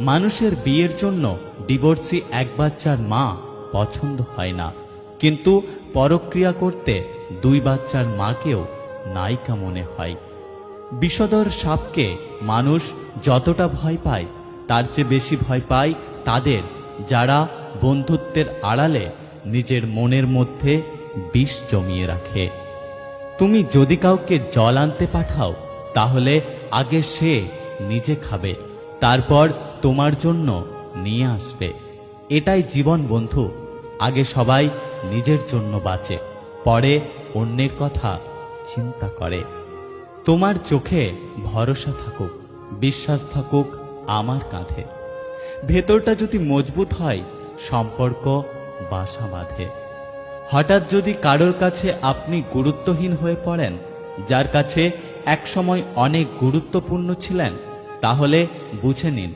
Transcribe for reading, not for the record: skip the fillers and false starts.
মানুষের বিয়ের জন্য ডিভোর্সি এক বাচ্চার মা পছন্দ হয় না, কিন্তু পরক্রিয়া করতে 2 বাচ্চার মাকেও নায়িকা মনে হয়। বিষধর সাপকে মানুষ যতটা ভয় পায় তার চেয়ে বেশি ভয় পায় তাদের যারা বন্ধুত্বের আড়ালে নিজের মনের মধ্যে বিষ জমিয়ে রাখে। তুমি যদি কাউকে জল আনতে পাঠাও তাহলে আগে সে নিজে খাবে, তারপর তোমার জন্য নিয়ে আসবে। এটাই জীবন বন্ধু। আগে সবাই নিজের জন্য বাঁচে, পরে অন্যের কথা চিন্তা করে। তোমার চোখে ভরসা থাকুক, বিশ্বাস থাকুক আমার কাঁধে। ভেতরটা যদি মজবুত হয় সম্পর্ক বাসা বাঁধে। হঠাৎ যদি কারোর কাছে আপনি গুরুত্বহীন হয়ে পড়েন, যার কাছে একসময় অনেক গুরুত্বপূর্ণ ছিলেন, তাহলে বুঝে নিন